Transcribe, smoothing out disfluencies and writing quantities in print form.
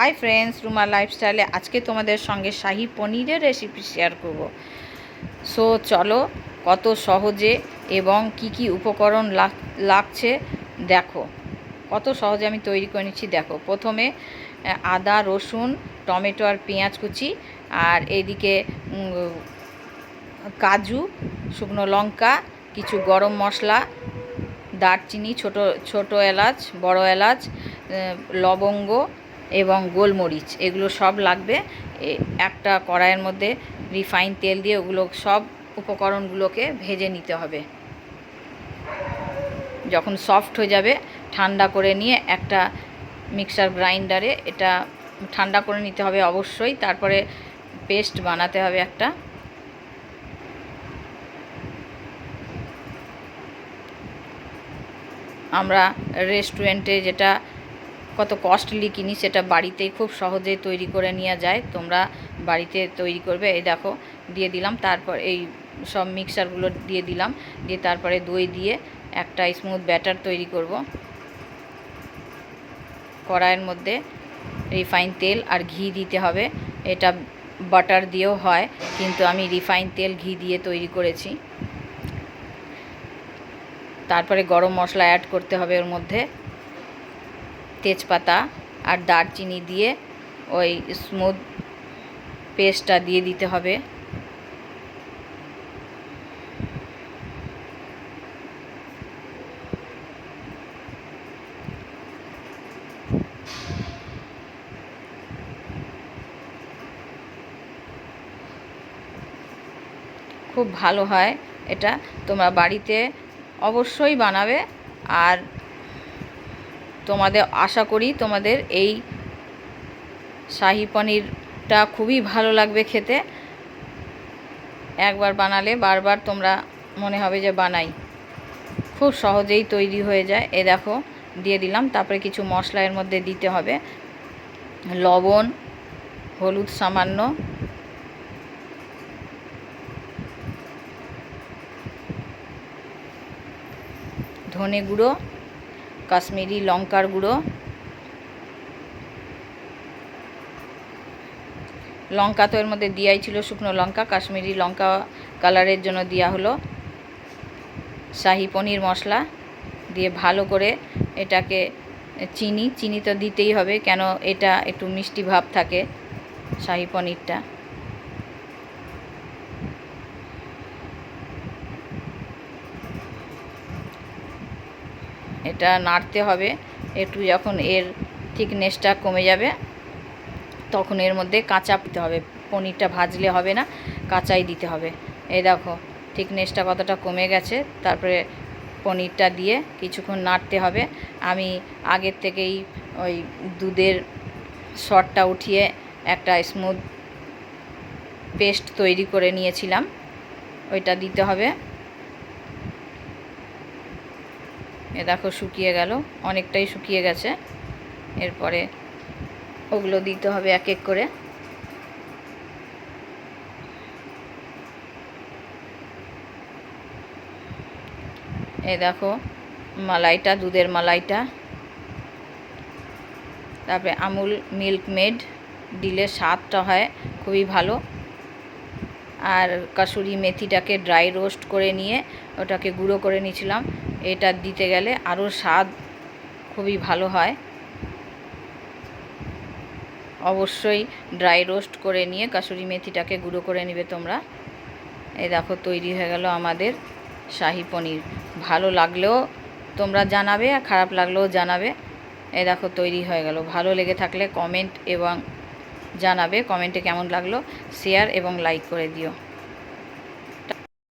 Hi friends, Ruma লাইফস্টাইলে আজকে তোমাদের সঙ্গে শাহি পনিরের রেসিপি শেয়ার করব। সো চলো কত সহজে এবং কি কি উপকরণ লাগছে দেখো। কত সহজে আমি তৈরি করে নিচ্ছি দেখো। প্রথমে আদা, রসুন, টমেটো আর পেঁয়াজ কুচি, আর এইদিকে কাজু, শুকনো লঙ্কা, কিছু গরম মশলা, দারচিনি, ছোট এলাচ, বড় এলাচ, লবঙ্গ এবং গোলমরিচ, এগুলো সব লাগবে। একটা কড়াইয়ের মধ্যে রিফাইন তেল দিয়ে ওগুলো সব উপকরণগুলোকে ভেজে নিতে হবে। যখন সফট হয়ে যাবে ঠান্ডা করে নিয়ে একটা মিক্সার গ্রাইন্ডারে এটা ঠান্ডা করে নিতে হবে অবশ্যই। তারপরে পেস্ট বানাতে হবে একটা। আমরা রেস্টুরেন্টে যেটা কত কস্টলি কিনি সেটা বাড়িতেই খুব সহজেই তৈরি করে নেওয়া যায়। তোমরা বাড়িতে তৈরি করবে। এই দেখো দিয়ে দিলাম, তারপর এই সব মিক্সারগুলো দিয়ে দিলাম, দিয়ে তারপরে দই দিয়ে একটা স্মুথ ব্যাটার তৈরি করব। কড়াইয়ের মধ্যে রিফাইন তেল আর ঘি দিতে হবে। এটা বাটার দিয়েও হয়, কিন্তু আমি রিফাইন তেল ঘি দিয়ে তৈরি করেছি। তারপরে গরম মশলা অ্যাড করতে হবে ওর মধ্যে, তেজপাতা আর দারচিনি দিয়ে ওই স্মুথ পেস্টটা দিয়ে দিতে হবে। খুব ভালো হয় এটা, তোমরা বাড়িতে অবশ্যই বানাবে। আর তোমাদের আশা করি তোমাদের এই শাহি পনিরটা খুবই ভালো লাগবে খেতে। একবার বানালে বারবার তোমরা মনে হবে যে বানাই। খুব সহজেই তৈরি হয়ে যায়। এ দেখো দিয়ে দিলাম। তারপরে কিছু মশলা এর মধ্যে দিতে হবে, লবণ, হলুদ সামান্য, ধনে গুঁড়ো, কাশ্মীরি লঙ্কার গুঁড়ো, লঙ্কা তো এর মধ্যে দেওয়াই ছিল, শুকনো লঙ্কা, কাশ্মীরি লঙ্কা কালারের জন্য দেওয়া হলো। শাহি পনির মশলা দিয়ে ভালো করে এটাকে, চিনি তো দিতেই হবে, কেন এটা একটু মিষ্টি ভাব থাকে শাহি পনিরটা। এটা নাড়তে হবে একটু। যখন এর থিকনেসটা কমে যাবে তখন এর মধ্যে কাঁচা দিতে হবে। পনিরটা ভাজলে হবে না, কাঁচাই দিতে হবে। এই দেখো থিকনেসটা কতটা কমে গেছে। তারপরে পনিরটা দিয়ে কিছুক্ষণ নাড়তে হবে। আমি আগের থেকেই ওই দুধের সরটা উঠিয়ে একটা স্মুথ পেস্ট তৈরি করে নিয়েছিলাম, ওইটা দিতে হবে। এ দেখো শুকিয়ে গেল, অনেকটাই শুকিয়ে গেছে। এরপরে ওগুলো দিতে হবে এক এক করে। এই দেখো মালাইটা, দুধের মালাইটা। তারপরে আমুল মিল্ক মেড দিলে স্বাদটা হয় খুবই ভালো। আর কাসুরি মেথিটাকে ড্রাই রোস্ট করে নিয়ে ওটাকে গুঁড়ো করে নিয়েছিলাম, এটা দিতে গেলে আরও স্বাদ খুবই ভালো হয়। অবশ্যই ড্রাই রোস্ট করে নিয়ে কাসুরি মেথিটাকে গুঁড়ো করে নেবে তোমরা। এই দেখো তৈরি হয়ে গেল আমাদের শাহি পনির। ভালো লাগলেও তোমরা জানাবে, আর খারাপ লাগলেও জানাবে। এই দেখো তৈরি হয়ে গেল। ভালো লেগে থাকলে কমেন্ট এবং জানাবে কমেন্টে কেমন লাগলো, শেয়ার এবং লাইক করে দিও।